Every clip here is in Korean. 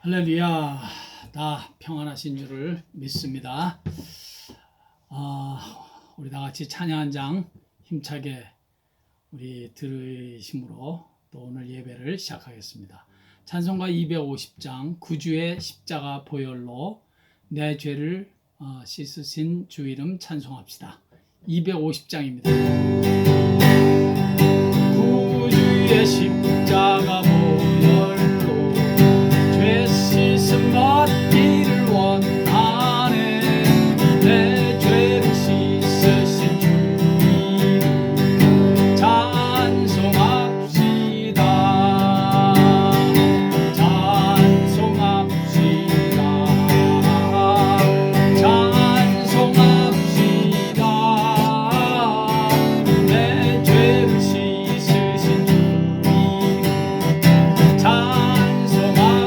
할렐루야. 다 평안하신 줄을 믿습니다. 우리 다 같이 찬양 한 장 힘차게 우리 들으심으로 또 오늘 예배를 시작하겠습니다. 찬송가 250장 구주의 십자가 보혈로 내 죄를 씻으신 주 이름 찬송합시다. 250장입니다. 구주의 십자가 보혈로 죄 씻음 받기를 원하네. 내 죄를 씻으신 주 이름 찬송합시다. 내 죄를 씻으신 주 이름 찬송합시다.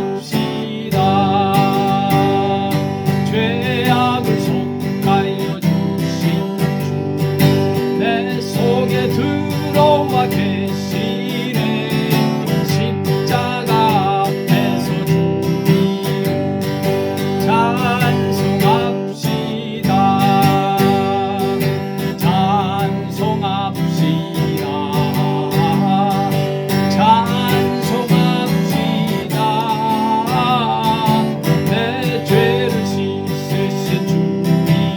죄악을 속하여 주신 주 내 속에 들어와 계시네. 십자가 앞에서 주 이름 찬송합시다. 찬송합시다. 찬송합시다. 내 죄를 씻으신 주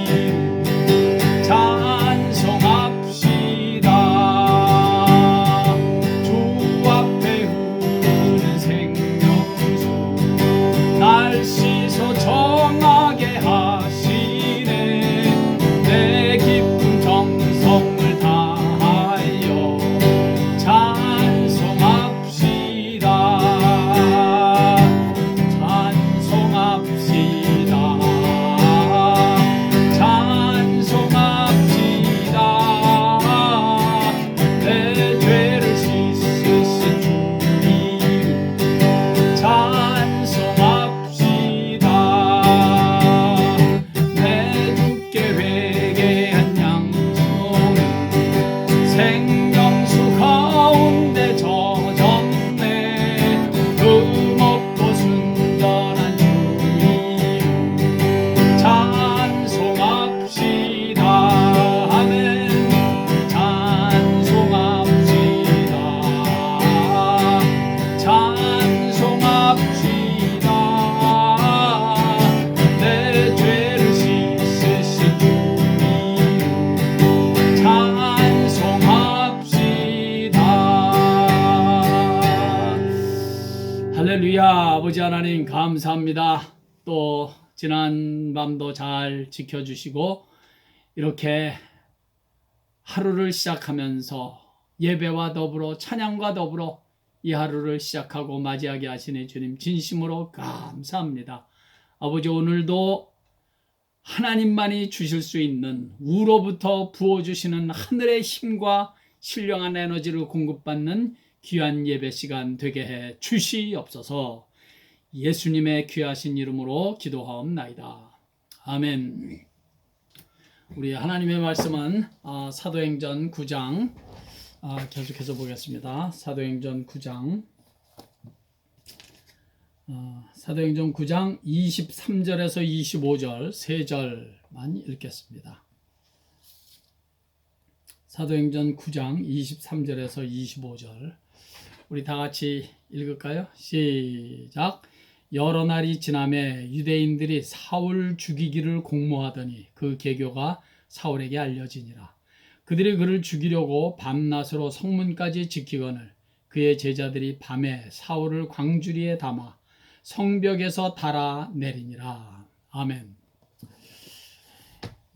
이름 찬송합시다. 주 앞에 흐르는 생명수 날 씻어 정하게 하시네. 내 깊은 정성을 다하여 찬송합시다. 찬송합시다. 찬송합시다. 내 죄를 씻으신 주 이름 찬송합시다. 내 주께 회개한 양손은 생명수 가운데 젖었네. 흠없고 순전한 주 이름 찬송합시다. 아멘. 찬송합시다. 찬송합시다. 내 죄를 씻으신 주 이름 찬송합시다. 할렐루야. 아버지 하나님 감사합니다. 또 지난 밤도 잘 지켜주시고 이렇게 하루를 시작하면서 예배와 더불어 찬양과 더불어 이 하루를 시작하고 맞이하게 하시네. 주님 진심으로 감사합니다. 아버지 오늘도 하나님만이 주실 수 있는 우로부터 부어주시는 하늘의 힘과 신령한 에너지를 공급받는 귀한 예배 시간 되게 해 주시옵소서. 예수님의 귀하신 이름으로 기도하옵나이다. 아멘. 우리 하나님의 말씀은 사도행전 9장 계속해서 보겠습니다. 사도행전 9장 23절에서 25절 세 절만 읽겠습니다. 사도행전 9장 23절에서 25절 우리 다 같이 읽을까요? 시작. 여러 날이 지나매 유대인들이 사울 죽이기를 공모하더니 그 계교가 사울에게 알려지니라. 그들이 그를 죽이려고 밤낮으로 성문까지 지키거늘 그의 제자들이 밤에 사울을 광주리에 담아 성벽에서 달아내리니라. 아멘.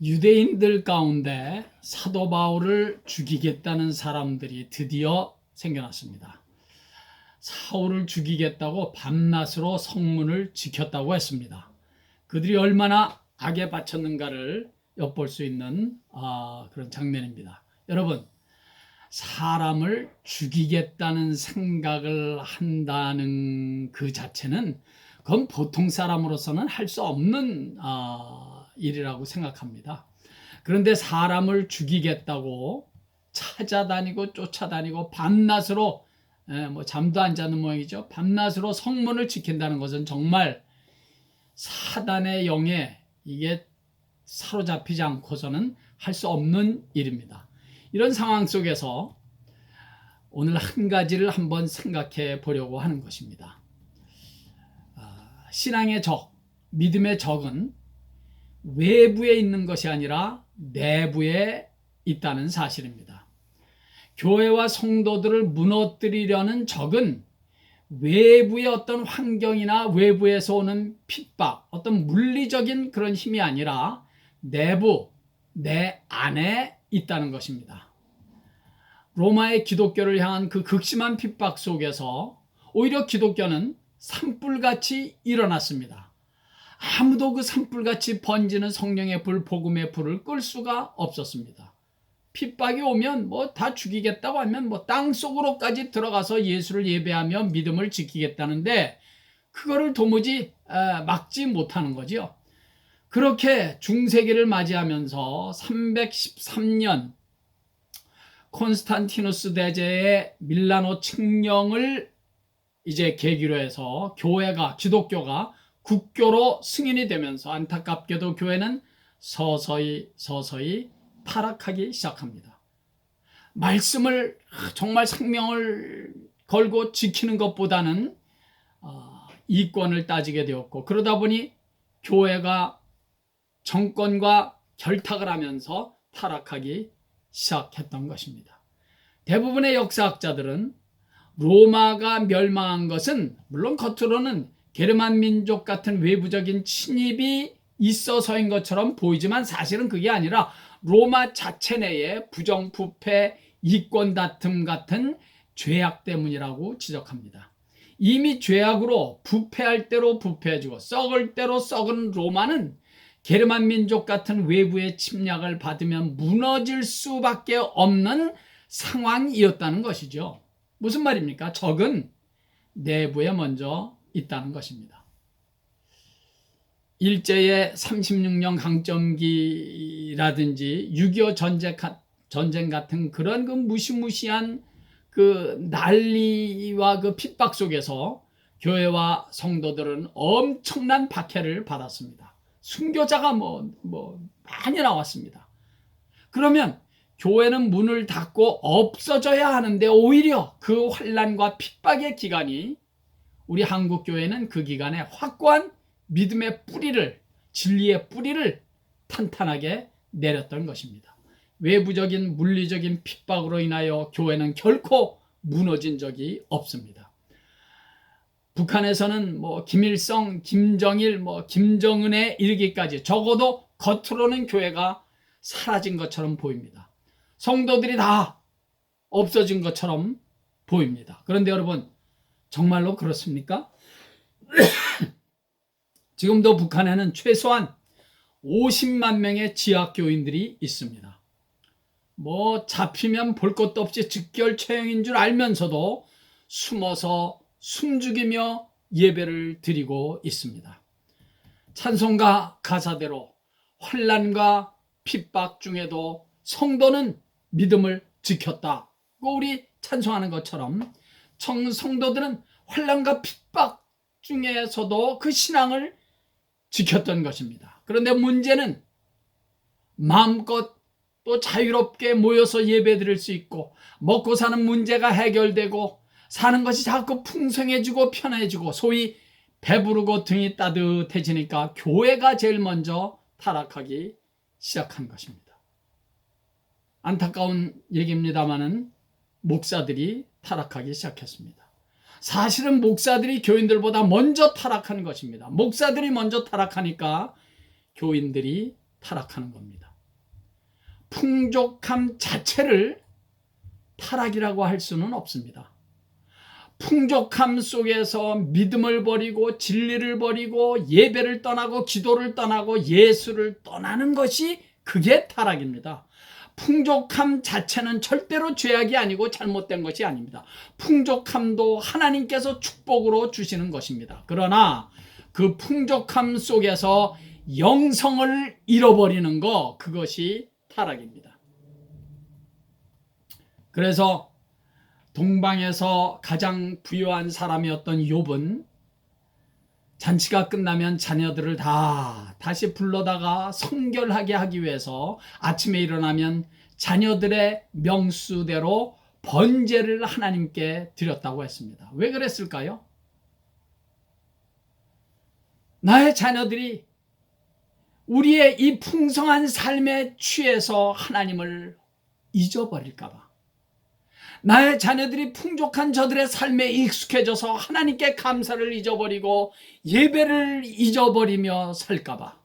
유대인들 가운데 사도 바울을 죽이겠다는 사람들이 드디어 생겨났습니다. 사울을 죽이겠다고 밤낮으로 성문을 지켰다고 했습니다. 그들이 얼마나 악에 바쳤는가를 엿볼 수 있는 그런 장면입니다. 여러분, 사람을 죽이겠다는 생각을 한다는 그 자체는 그건 보통 사람으로서는 할 수 없는 일이라고 생각합니다. 그런데 사람을 죽이겠다고 찾아다니고 쫓아다니고 밤낮으로 뭐 잠도 안 자는 모양이죠. 밤낮으로 성문을 지킨다는 것은 정말 사단의 영에 이게 사로잡히지 않고서는 할 수 없는 일입니다. 이런 상황 속에서 오늘 한 가지를 한번 생각해 보려고 하는 것입니다. 신앙의 적, 믿음의 적은 외부에 있는 것이 아니라 내부에 있다는 사실입니다. 교회와 성도들을 무너뜨리려는 적은 외부의 어떤 환경이나 외부에서 오는 핍박, 어떤 물리적인 그런 힘이 아니라 내부, 내 안에 있다는 것입니다. 로마의 기독교를 향한 그 극심한 핍박 속에서 오히려 기독교는 산불같이 일어났습니다. 아무도 그 산불같이 번지는 성령의 불, 복음의 불을 끌 수가 없었습니다. 핍박이 오면 뭐 다 죽이겠다고 하면 뭐 땅속으로까지 들어가서 예수를 예배하며 믿음을 지키겠다는데 그거를 도무지 막지 못하는 거죠. 그렇게 중세기를 맞이하면서 313년 콘스탄티누스 대제의 밀라노 칙령을 이제 계기로 해서 교회가, 기독교가 국교로 승인이 되면서 안타깝게도 교회는 서서히 타락하기 시작합니다. 말씀을 정말 생명을 걸고 지키는 것보다는 이권을 따지게 되었고, 그러다 보니 교회가 정권과 결탁을 하면서 타락하기 시작했던 것입니다. 대부분의 역사학자들은 로마가 멸망한 것은 물론 겉으로는 게르만 민족 같은 외부적인 침입이 있어서인 것처럼 보이지만 사실은 그게 아니라 로마 자체 내에 부정부패, 이권 다툼 같은 죄악 때문이라고 지적합니다. 이미 죄악으로 부패할 대로 부패해지고 썩을 대로 썩은 로마는 게르만 민족 같은 외부의 침략을 받으면 무너질 수밖에 없는 상황이었다는 것이죠. 무슨 말입니까? 적은 내부에 먼저 있다는 것입니다. 일제의 36년 강점기라든지 6.25 전쟁 같은 그런 그 무시무시한 그 난리와 그 핍박 속에서 교회와 성도들은 엄청난 박해를 받았습니다. 순교자가 많이 나왔습니다. 그러면 교회는 문을 닫고 없어져야 하는데 오히려 그 환난과 핍박의 기간이 우리 한국 교회는 그 기간에 확고한 믿음의 뿌리를, 진리의 뿌리를 탄탄하게 내렸던 것입니다. 외부적인 물리적인 핍박으로 인하여 교회는 결코 무너진 적이 없습니다. 북한에서는 김일성, 김정일, 김정은에 이르기까지 적어도 겉으로는 교회가 사라진 것처럼 보입니다. 성도들이 다 없어진 것처럼 보입니다. 그런데 여러분, 정말로 그렇습니까? 지금도 북한에는 최소한 50만 명의 지하교인들이 있습니다. 잡히면 볼 것도 없이 즉결처형인 줄 알면서도 숨어서 숨죽이며 예배를 드리고 있습니다. 찬송가 가사대로 환난과 핍박 중에도 성도는 믿음을 지켰다. 우리 찬송하는 것처럼 성도들은 환난과 핍박 중에서도 그 신앙을 지켰던 것입니다. 그런데 문제는 마음껏 또 자유롭게 모여서 예배 드릴 수 있고 먹고 사는 문제가 해결되고 사는 것이 자꾸 풍성해지고 편해지고 소위 배부르고 등이 따뜻해지니까 교회가 제일 먼저 타락하기 시작한 것입니다. 안타까운 얘기입니다마는 목사들이 타락하기 시작했습니다. 사실은 목사들이 교인들보다 먼저 타락하는 것입니다. 목사들이 먼저 타락하니까 교인들이 타락하는 겁니다. 풍족함 자체를 타락이라고 할 수는 없습니다. 풍족함 속에서 믿음을 버리고 진리를 버리고 예배를 떠나고 기도를 떠나고 예수를 떠나는 것이 그게 타락입니다. 풍족함 자체는 절대로 죄악이 아니고 잘못된 것이 아닙니다. 풍족함도 하나님께서 축복으로 주시는 것입니다. 그러나 그 풍족함 속에서 영성을 잃어버리는 것, 그것이 타락입니다. 그래서 동방에서 가장 부유한 사람이었던 욥은 잔치가 끝나면 자녀들을 다 다시 불러다가 성결하게 하기 위해서 아침에 일어나면 자녀들의 명수대로 번제를 하나님께 드렸다고 했습니다. 왜 그랬을까요? 나의 자녀들이 우리의 이 풍성한 삶에 취해서 하나님을 잊어버릴까 봐, 나의 자녀들이 풍족한 저들의 삶에 익숙해져서 하나님께 감사를 잊어버리고 예배를 잊어버리며 살까 봐,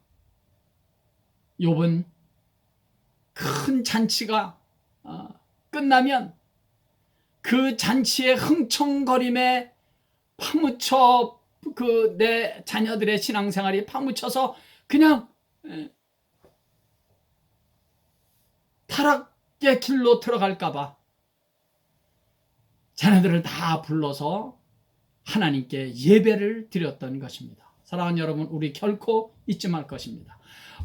욥은 큰 잔치가 끝나면 그 잔치의 흥청거림에 파묻혀 내 자녀들의 신앙생활이 파묻혀서 그냥 타락의 길로 들어갈까 봐 자녀들을 다 불러서 하나님께 예배를 드렸던 것입니다. 사랑하는 여러분, 우리 결코 잊지 말 것입니다.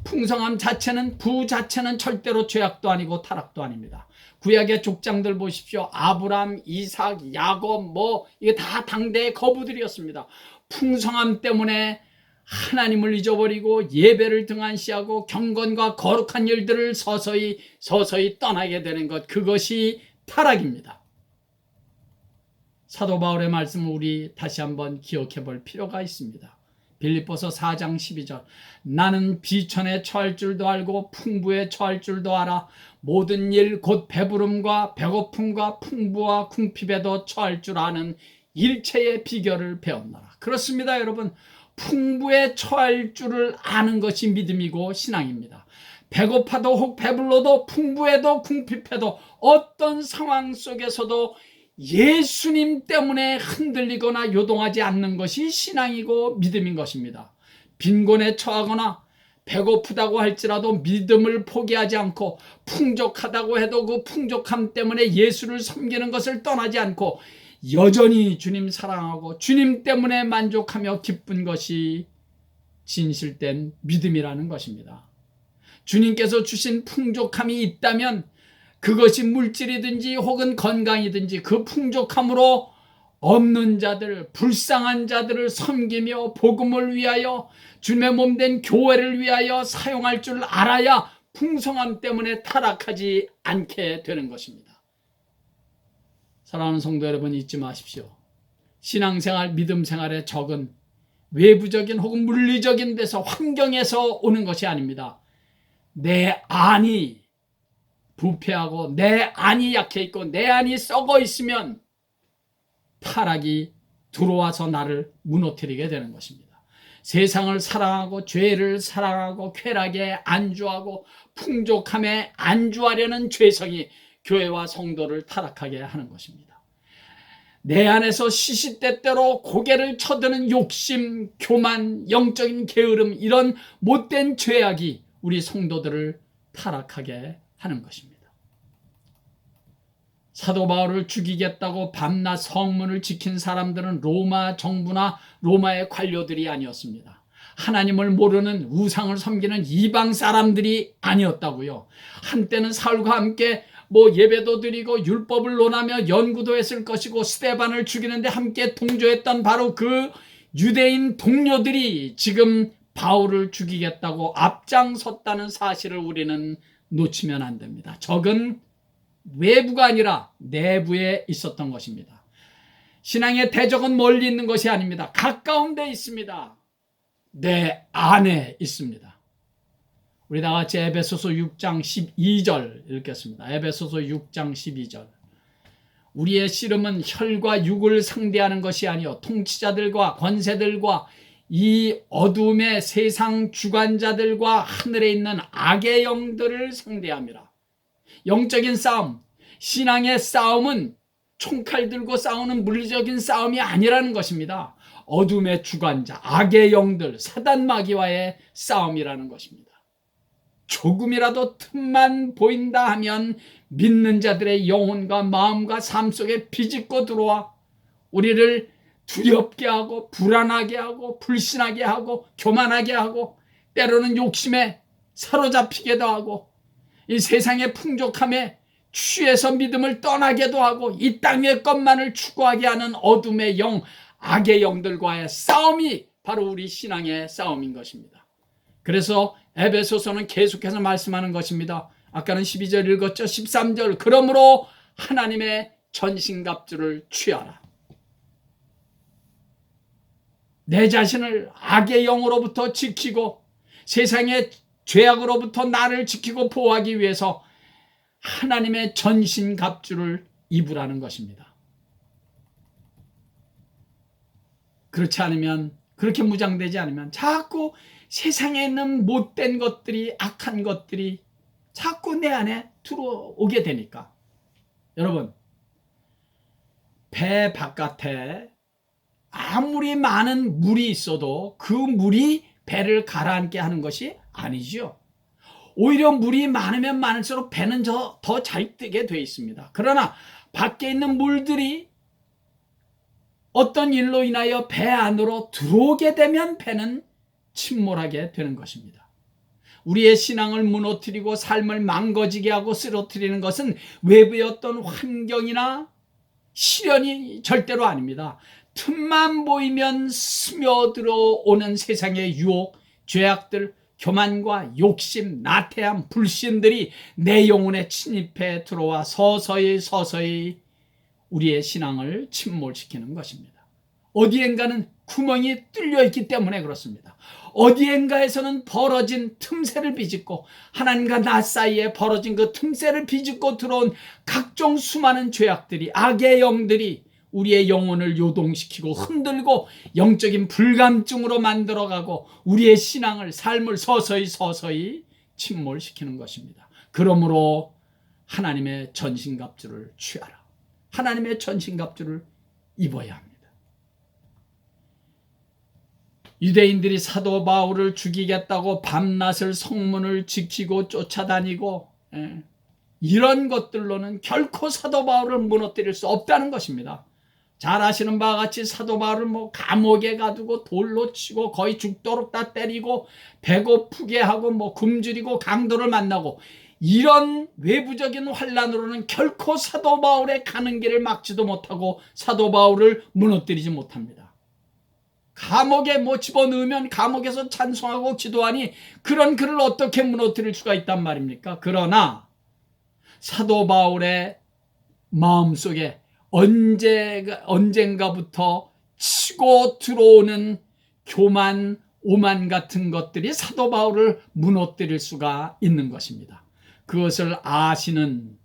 풍성함 자체는, 부 자체는 절대로 죄악도 아니고 타락도 아닙니다. 구약의 족장들 보십시오. 아브람, 이삭, 야곱, 이게 다 당대의 거부들이었습니다. 풍성함 때문에 하나님을 잊어버리고 예배를 등한시하고 경건과 거룩한 일들을 서서히 떠나게 되는 것, 그것이 타락입니다. 사도 바울의 말씀을 우리 다시 한번 기억해 볼 필요가 있습니다. 빌립보서 4장 12절, 나는 비천에 처할 줄도 알고 풍부에 처할 줄도 알아 모든 일 곧 배부름과 배고픔과 풍부와 궁핍에도 처할 줄 아는 일체의 비결을 배웠노라. 그렇습니다, 여러분. 풍부에 처할 줄을 아는 것이 믿음이고 신앙입니다. 배고파도 혹 배불러도 풍부해도 궁핍해도 어떤 상황 속에서도 예수님 때문에 흔들리거나 요동하지 않는 것이 신앙이고 믿음인 것입니다. 빈곤에 처하거나 배고프다고 할지라도 믿음을 포기하지 않고, 풍족하다고 해도 그 풍족함 때문에 예수를 섬기는 것을 떠나지 않고 여전히 주님 사랑하고 주님 때문에 만족하며 기쁜 것이 진실된 믿음이라는 것입니다. 주님께서 주신 풍족함이 있다면 그것이 물질이든지 혹은 건강이든지 그 풍족함으로 없는 자들, 불쌍한 자들을 섬기며 복음을 위하여 주님의 몸된 교회를 위하여 사용할 줄 알아야 풍성함 때문에 타락하지 않게 되는 것입니다. 사랑하는 성도 여러분, 잊지 마십시오. 신앙생활, 믿음생활의 적은 외부적인 혹은 물리적인 데서, 환경에서 오는 것이 아닙니다. 내 안이 부패하고 내 안이 약해 있고 내 안이 썩어 있으면 타락이 들어와서 나를 무너뜨리게 되는 것입니다. 세상을 사랑하고 죄를 사랑하고 쾌락에 안주하고 풍족함에 안주하려는 죄성이 교회와 성도를 타락하게 하는 것입니다. 내 안에서 시시때때로 고개를 쳐드는 욕심, 교만, 영적인 게으름, 이런 못된 죄악이 우리 성도들을 타락하게 하는 것입니다. 사도 바울을 죽이겠다고 밤낮 성문을 지킨 사람들은 로마 정부나 로마의 관료들이 아니었습니다. 하나님을 모르는, 우상을 섬기는 이방 사람들이 아니었다고요. 한때는 사울과 함께 예배도 드리고 율법을 논하며 연구도 했을 것이고 스데반을 죽이는데 함께 동조했던 바로 그 유대인 동료들이 지금 바울을 죽이겠다고 앞장섰다는 사실을 우리는 놓치면 안 됩니다. 적은 외부가 아니라 내부에 있었던 것입니다. 신앙의 대적은 멀리 있는 것이 아닙니다. 가까운 데 있습니다. 내 안에 있습니다. 우리 다 같이 에베소서 6장 12절 읽겠습니다. 에베소서 6장 12절. 우리의 씨름은 혈과 육을 상대하는 것이 아니요 통치자들과 권세들과 이 어둠의 세상 주관자들과 하늘에 있는 악의 영들을 상대함이라. 영적인 싸움, 신앙의 싸움은 총칼 들고 싸우는 물리적인 싸움이 아니라는 것입니다. 어둠의 주관자, 악의 영들, 사단 마귀와의 싸움이라는 것입니다. 조금이라도 틈만 보인다 하면 믿는 자들의 영혼과 마음과 삶 속에 비집고 들어와 우리를 두렵게 하고 불안하게 하고 불신하게 하고 교만하게 하고 때로는 욕심에 사로잡히게도 하고 이 세상의 풍족함에 주에서 믿음을 떠나게도 하고 이 땅의 것만을 추구하게 하는 어둠의 영, 악의 영들과의 싸움이 바로 우리 신앙의 싸움인 것입니다. 그래서 에베소서는 계속해서 말씀하는 것입니다. 아까는 12절 읽었죠. 13절 그러므로 하나님의 전신갑주를 취하라. 내 자신을 악의 영으로부터 지키고 세상의 죄악으로부터 나를 지키고 보호하기 위해서 하나님의 전신갑주를 입으라는 것입니다. 그렇지 않으면, 그렇게 무장되지 않으면 자꾸 세상에 있는 못된 것들이, 악한 것들이 자꾸 내 안에 들어오게 되니까. 여러분, 배 바깥에 아무리 많은 물이 있어도 그 물이 배를 가라앉게 하는 것이 아니죠. 오히려 물이 많으면 많을수록 배는 더 잘 뜨게 돼 있습니다. 그러나 밖에 있는 물들이 어떤 일로 인하여 배 안으로 들어오게 되면 배는 침몰하게 되는 것입니다. 우리의 신앙을 무너뜨리고 삶을 망가지게 하고 쓰러뜨리는 것은 외부의 어떤 환경이나 시련이 절대로 아닙니다. 틈만 보이면 스며들어오는 세상의 유혹, 죄악들, 교만과 욕심, 나태함, 불신들이 내 영혼에 침입해 들어와 서서히 우리의 신앙을 침몰시키는 것입니다. 어디엔가는 구멍이 뚫려 있기 때문에 그렇습니다. 어디엔가에서는 벌어진 틈새를 비집고 하나님과 나 사이에 벌어진 그 틈새를 비집고 들어온 각종 수많은 죄악들이, 악의 영들이 우리의 영혼을 요동시키고 흔들고 영적인 불감증으로 만들어가고 우리의 신앙을, 삶을 서서히 침몰시키는 것입니다. 그러므로 하나님의 전신갑주를 취하라. 하나님의 전신갑주를 입어야 합니다. 유대인들이 사도 바울을 죽이겠다고 밤낮을 성문을 지키고 쫓아다니고 이런 것들로는 결코 사도 바울을 무너뜨릴 수 없다는 것입니다. 잘 아시는 바와 같이 사도 바울을 감옥에 가두고 돌로 치고 거의 죽도록 다 때리고 배고프게 하고 굶주리고 강도를 만나고 이런 외부적인 환란으로는 결코 사도 바울의 가는 길을 막지도 못하고 사도 바울을 무너뜨리지 못합니다. 감옥에 집어넣으면 감옥에서 찬송하고 기도하니 그런 그를 어떻게 무너뜨릴 수가 있단 말입니까? 그러나 사도 바울의 마음속에 언젠가부터 치고 들어오는 교만, 오만 같은 것들이 사도 바울을 무너뜨릴 수가 있는 것입니다. 그것을 아시는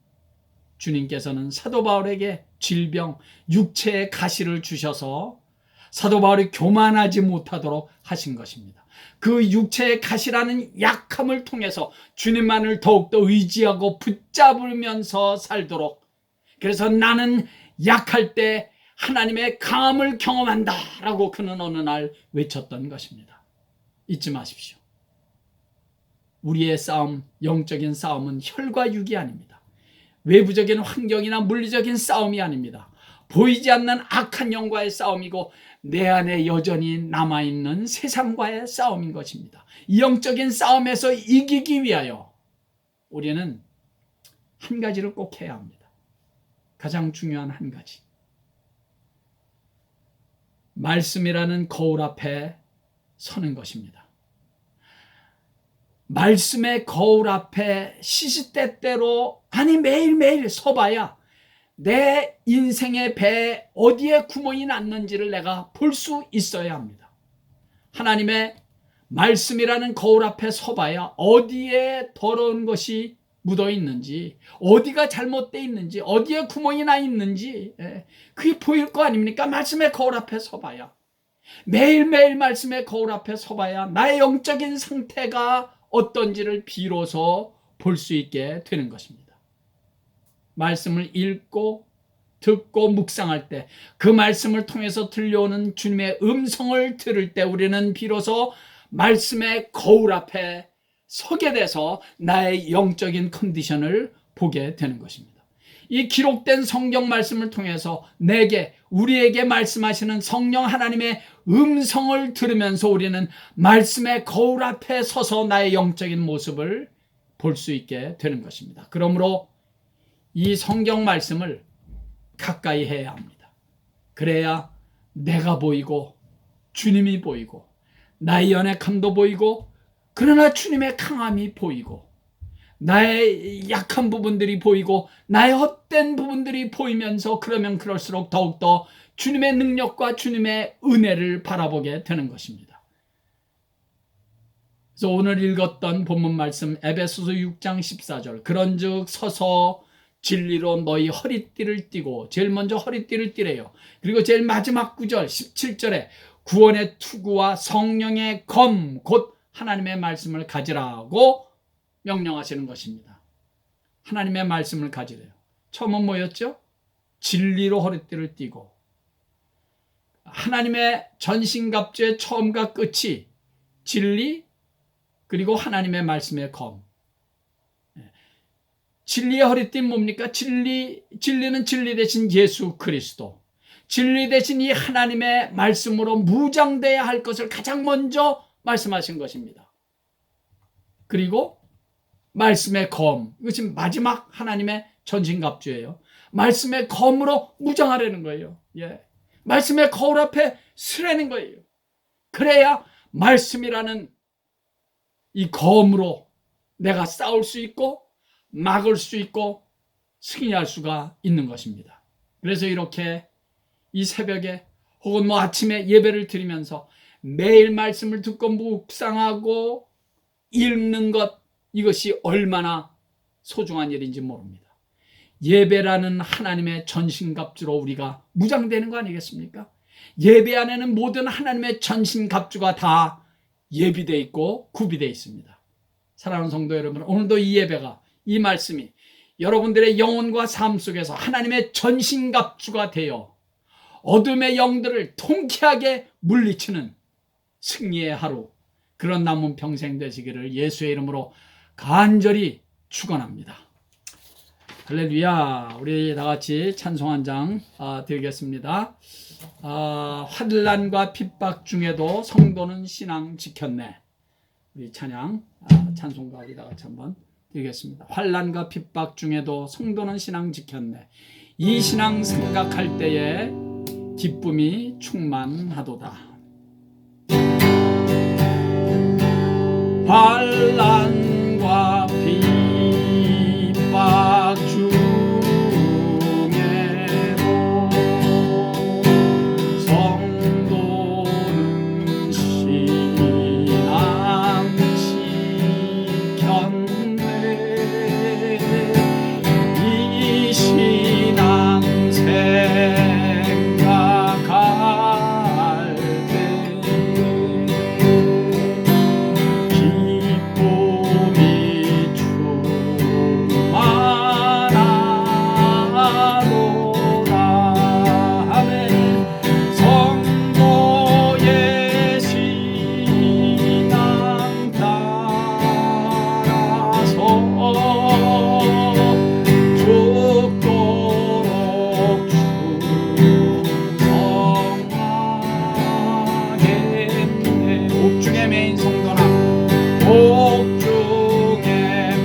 주님께서는 사도 바울에게 질병, 육체의 가시를 주셔서 사도 바울이 교만하지 못하도록 하신 것입니다. 그 육체의 가시라는 약함을 통해서 주님만을 더욱더 의지하고 붙잡으면서 살도록, 그래서 나는 약할 때 하나님의 강함을 경험한다 라고 그는 어느 날 외쳤던 것입니다. 잊지 마십시오. 우리의 싸움, 영적인 싸움은 혈과 육이 아닙니다. 외부적인 환경이나 물리적인 싸움이 아닙니다. 보이지 않는 악한 영과의 싸움이고 내 안에 여전히 남아있는 세상과의 싸움인 것입니다. 이 영적인 싸움에서 이기기 위하여 우리는 한 가지를 꼭 해야 합니다. 가장 중요한 한 가지. 말씀이라는 거울 앞에 서는 것입니다. 말씀의 거울 앞에 시시때때로, 아니 매일매일 서봐야 내 인생의 배에 어디에 구멍이 났는지를 내가 볼 수 있어야 합니다. 하나님의 말씀이라는 거울 앞에 서봐야 어디에 더러운 것이 묻어 있는지, 어디가 잘못되어 있는지, 어디에 구멍이 나 있는지 그게 보일 거 아닙니까? 말씀의 거울 앞에 서봐야, 매일매일 말씀의 거울 앞에 서봐야 나의 영적인 상태가 어떤지를 비로소 볼 수 있게 되는 것입니다. 말씀을 읽고 듣고 묵상할 때, 그 말씀을 통해서 들려오는 주님의 음성을 들을 때 우리는 비로소 말씀의 거울 앞에 서게 돼서 나의 영적인 컨디션을 보게 되는 것입니다. 이 기록된 성경 말씀을 통해서 우리에게 말씀하시는 성령 하나님의 음성을 들으면서 우리는 말씀의 거울 앞에 서서 나의 영적인 모습을 볼 수 있게 되는 것입니다. 그러므로 이 성경 말씀을 가까이 해야 합니다. 그래야 내가 보이고 주님이 보이고 나의 연약함도 보이고 그러나 주님의 강함이 보이고 나의 약한 부분들이 보이고 나의 헛된 부분들이 보이면서 그러면 그럴수록 더욱더 주님의 능력과 주님의 은혜를 바라보게 되는 것입니다. 그래서 오늘 읽었던 본문 말씀 에베소서 6장 14절 그런즉 서서 진리로 너희 허리띠를 띠고 제일 먼저 허리띠를 띠래요. 그리고 제일 마지막 구절 17절에 구원의 투구와 성령의 검 곧 하나님의 말씀을 가지라고 명령하시는 것입니다. 하나님의 말씀을 가지래요. 처음은 뭐였죠? 진리로 허리띠를 띠고 하나님의 전신갑주의 처음과 끝이 진리 그리고 하나님의 말씀의 검. 진리의 허리띠는 뭡니까? 진리는 진리 대신 예수 그리스도. 진리 대신 이 하나님의 말씀으로 무장돼야 할 것을 가장 먼저 말씀하신 것입니다. 그리고 말씀의 검, 이것이 마지막 하나님의 전신갑주예요. 말씀의 검으로 무장하려는 거예요. 예. 말씀의 거울 앞에 서라는 거예요. 그래야 말씀이라는 이 검으로 내가 싸울 수 있고 막을 수 있고 승리할 수가 있는 것입니다. 그래서 이렇게 이 새벽에 혹은 아침에 예배를 드리면서 매일 말씀을 듣고 묵상하고 읽는 것, 이것이 얼마나 소중한 일인지 모릅니다. 예배라는 하나님의 전신갑주로 우리가 무장되는 거 아니겠습니까? 예배 안에는 모든 하나님의 전신갑주가 다 예비되어 있고 구비되어 있습니다. 사랑하는 성도 여러분, 오늘도 이 예배가, 이 말씀이 여러분들의 영혼과 삶 속에서 하나님의 전신갑주가 되어 어둠의 영들을 통쾌하게 물리치는 승리의 하루, 그런 남은 평생 되시기를 예수의 이름으로 간절히 축원합니다. 할렐루야. 우리 다 같이 찬송 한 장 드리겠습니다. 환난과 핍박 중에도 성도는 신앙 지켰네. 우리 찬양 찬송가 우리 다 같이 한번 드리겠습니다. 환난과 핍박 중에도 성도는 신앙 지켰네. 이 신앙 생각할 때에 기쁨이 충만하도다. 환난과 핍박 중에도 성도는 신앙 지켰네. 이 신앙 생각할 때 기쁨이 충만하도다. 아멘. 성도의 신앙 따라서 죽도록 충성하겠네. 옥중에 매인 성도나 옥중에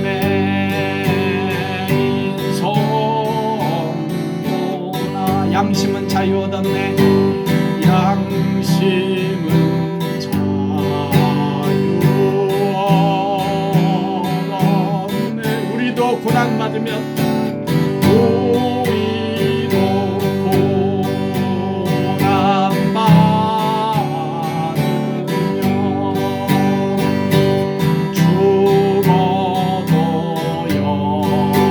매인 성도나 양심은 자유 얻었네. 양심은 자유 얻었네. 우리도 고난받으면 죽어도 영광되도다.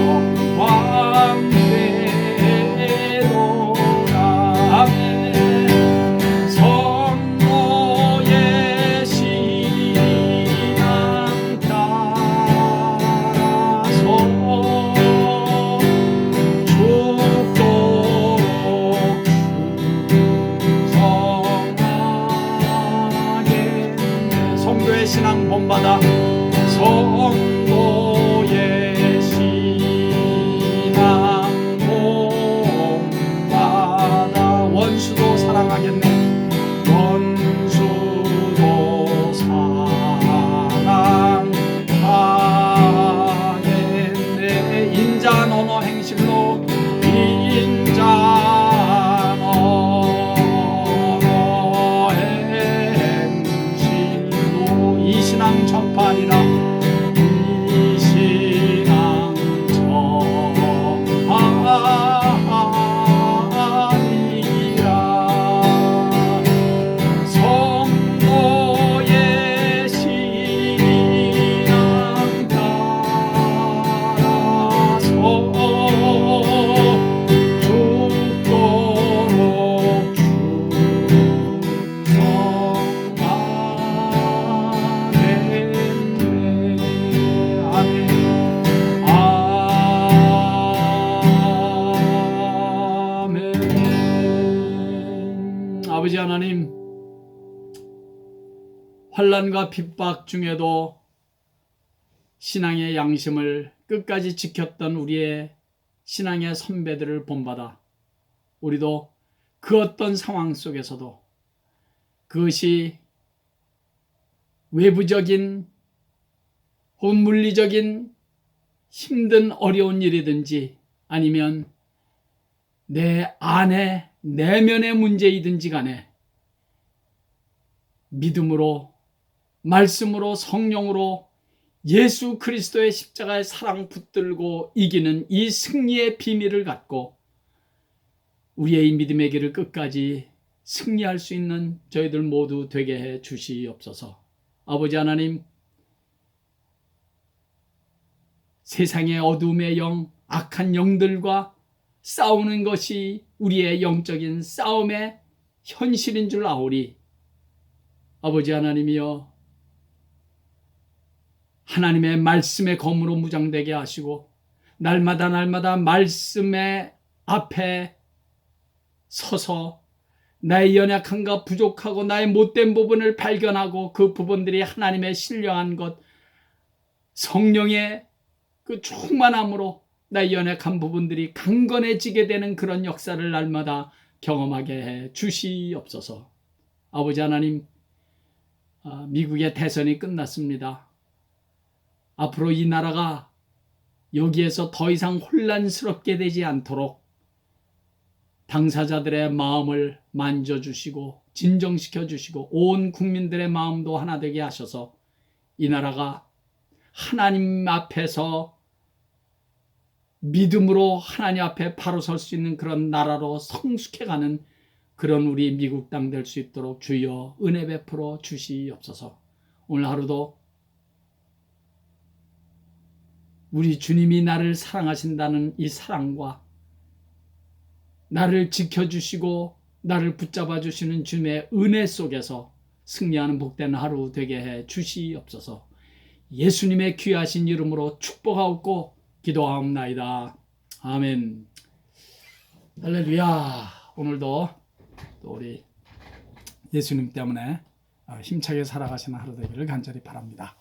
아멘. 성도의 신앙 따라서 죽도록 충성하겠네. 성도의 신앙 본받아. 성도의 신앙 본받아. 원수도 사랑하겠네. 원수도 사랑하겠네. 인자한 언어 행실로 환난과 핍박 중에도 신앙의 양심을 끝까지 지켰던 우리의 신앙의 선배들을 본받아 우리도 그 어떤 상황 속에서도 그것이 외부적인 혹은 물리적인 힘든 어려운 일이든지 아니면 내 안에 내면의 문제이든지 간에 믿음으로 말씀으로 성령으로 예수 그리스도의 십자가의 사랑 붙들고 이기는 이 승리의 비밀을 갖고 우리의 이 믿음의 길을 끝까지 승리할 수 있는 저희들 모두 되게 해 주시옵소서. 아버지 하나님, 세상의 어둠의 영, 악한 영들과 싸우는 것이 우리의 영적인 싸움의 현실인 줄 아오리. 아버지 하나님이여, 하나님의 말씀의 검으로 무장되게 하시고 날마다 말씀의 앞에 서서 나의 연약함과 부족하고 나의 못된 부분을 발견하고 그 부분들이 하나님의 신령한 것, 성령의 그 충만함으로 나의 연약한 부분들이 강건해지게 되는 그런 역사를 날마다 경험하게 해 주시옵소서. 아버지 하나님, 미국의 대선이 끝났습니다. 앞으로 이 나라가 여기에서 더 이상 혼란스럽게 되지 않도록 당사자들의 마음을 만져주시고 진정시켜주시고 온 국민들의 마음도 하나 되게 하셔서 이 나라가 하나님 앞에서 믿음으로 하나님 앞에 바로 설 수 있는 그런 나라로 성숙해가는 그런 우리 미국 땅 될 수 있도록 주여 은혜 베풀어 주시옵소서. 오늘 하루도 우리 주님이 나를 사랑하신다는 이 사랑과 나를 지켜주시고 나를 붙잡아 주시는 주님의 은혜 속에서 승리하는 복된 하루 되게 해 주시옵소서. 예수님의 귀하신 이름으로 축복하옵고 기도하옵나이다. 아멘. 할렐루야. 오늘도 또 우리 예수님 때문에 힘차게 살아가시는 하루 되기를 간절히 바랍니다.